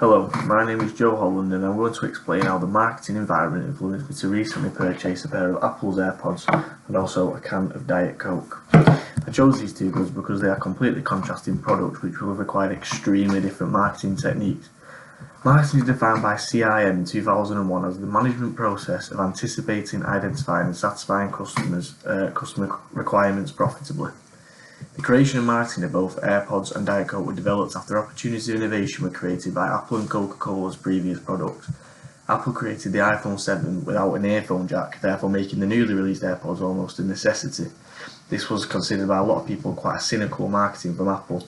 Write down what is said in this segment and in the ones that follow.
Hello, my name is Joe Holland and I'm going to explain how the marketing environment influenced me to recently purchase a pair of Apple's AirPods and also a can of Diet Coke. I chose these two goods because they are completely contrasting products which will have required extremely different marketing techniques. Marketing is defined by CIM in 2001 as the management process of anticipating, identifying and satisfying customer requirements profitably. The creation and marketing of both AirPods and Diet Coke were developed after opportunities of innovation were created by Apple and Coca-Cola's previous products. Apple created the iPhone 7 without an earphone jack, therefore making the newly released AirPods almost a necessity. This was considered by a lot of people quite a cynical marketing from Apple.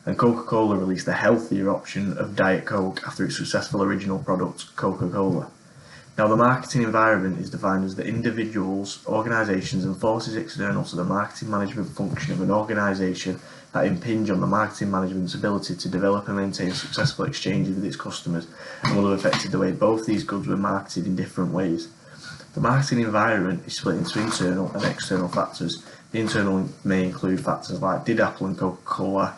And Coca-Cola released a healthier option of Diet Coke after its successful original product, Coca-Cola. Now, the marketing environment is defined as the individuals, organisations and forces external to the marketing management function of an organisation that impinge on the marketing management's ability to develop and maintain successful exchanges with its customers and will have affected the way both these goods were marketed in different ways. The marketing environment is split into internal and external factors. The internal may include factors like did Apple and Coca-Cola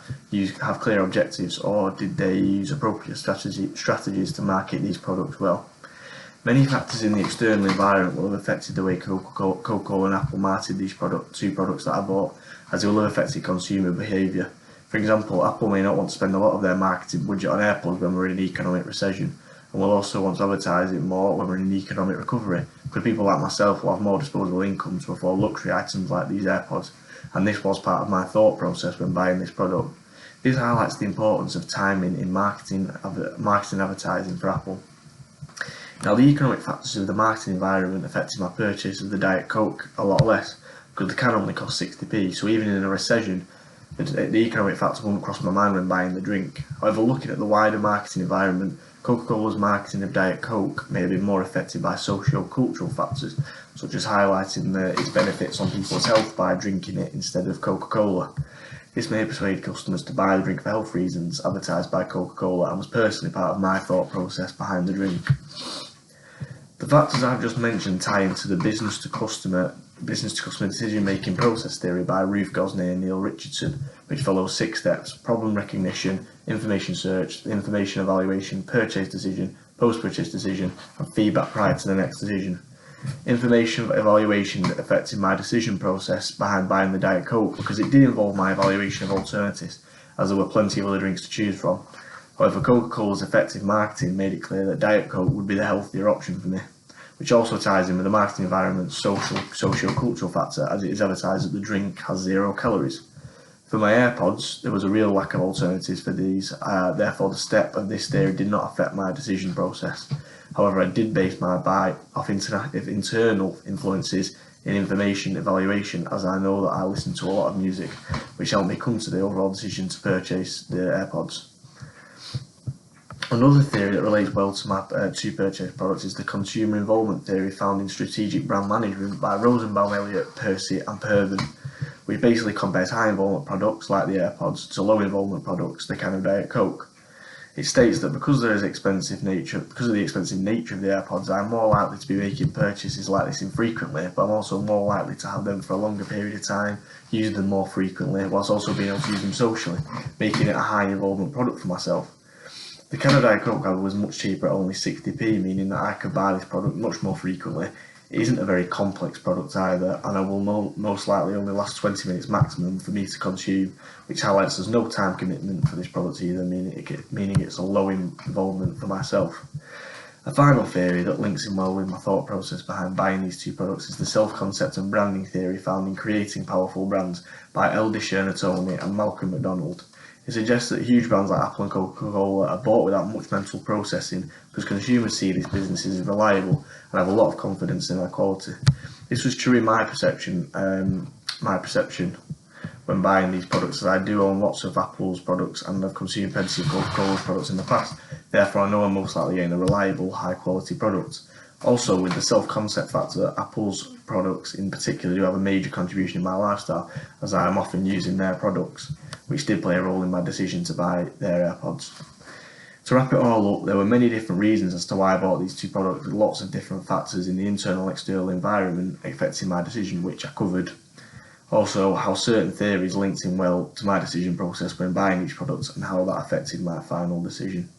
have clear objectives, or did they use appropriate strategies to market these products well. Many factors in the external environment will have affected the way Coca-Cola and Apple marketed these two products that I bought, as it will have affected consumer behaviour. For example, Apple may not want to spend a lot of their marketing budget on AirPods when we're in an economic recession, and will also want to advertise it more when we're in an economic recovery, because people like myself will have more disposable income to afford luxury items like these AirPods, and this was part of my thought process when buying this product. This highlights the importance of timing in marketing advertising for Apple. Now, the economic factors of the marketing environment affected my purchase of the Diet Coke a lot less, because the can only cost 60p, so even in a recession, the economic factor wouldn't cross my mind when buying the drink. However, looking at the wider marketing environment, Coca-Cola's marketing of Diet Coke may have been more affected by socio-cultural factors, such as highlighting its benefits on people's health by drinking it instead of Coca-Cola. This may persuade customers to buy the drink for health reasons advertised by Coca-Cola, and was personally part of my thought process behind the drink. The factors I've just mentioned tie into the business to customer decision-making process theory by Ruth, Gosnay and Richardson, which follows 6 steps: problem recognition, information search, information evaluation, purchase decision, post-purchase decision, and feedback prior to the next decision. Information evaluation affected my decision process behind buying the Diet Coke because it did involve my evaluation of alternatives, as there were plenty of other drinks to choose from. However, Coca-Cola's effective marketing made it clear that Diet Coke would be the healthier option for me, which also ties in with the marketing environment's socio-cultural factor, as it is advertised that the drink has 0 calories. For my AirPods, there was a real lack of alternatives for these, therefore the step of this theory did not affect my decision process. However, I did base my buy off internal influences in information evaluation, as I know that I listen to a lot of music, which helped me come to the overall decision to purchase the AirPods. Another theory that relates well to my two purchased products is the consumer involvement theory found in strategic brand management by Rosenbaum-Elliot, Percy and Pervan, which basically compares high involvement products like the AirPods to low involvement products, the can of Diet Coke. It states that because of the expensive nature of the AirPods, I'm more likely to be making purchases like this infrequently, but I'm also more likely to have them for a longer period of time, use them more frequently, whilst also being able to use them socially, making it a high involvement product for myself. The can of Diet Coke, however, was much cheaper at only 60p, meaning that I could buy this product much more frequently. It isn't a very complex product either, and I will most likely only last 20 minutes maximum for me to consume, which highlights there's no time commitment for this product either, meaning it's a low involvement for myself. A final theory that links in well with my thought process behind buying these two products is the self-concept and branding theory found in Creating Powerful Brands by Chernatony and McDonald. It suggests that huge brands like Apple and Coca-Cola are bought without much mental processing because consumers see these businesses as reliable and have a lot of confidence in their quality. This was true in my perception when buying these products, as I do own lots of Apple's products and have consumed Pettitt and Coca-Cola's products in the past. Therefore, I know I'm most likely getting a reliable, high-quality product. Also, with the self-concept factor that Apple's products in particular do have a major contribution in my lifestyle, as I am often using their products, which did play a role in my decision to buy their AirPods. To wrap it all up, there were many different reasons as to why I bought these two products, with lots of different factors in the internal and external environment affecting my decision, which I covered. Also, how certain theories linked in well to my decision process when buying each product and how that affected my final decision.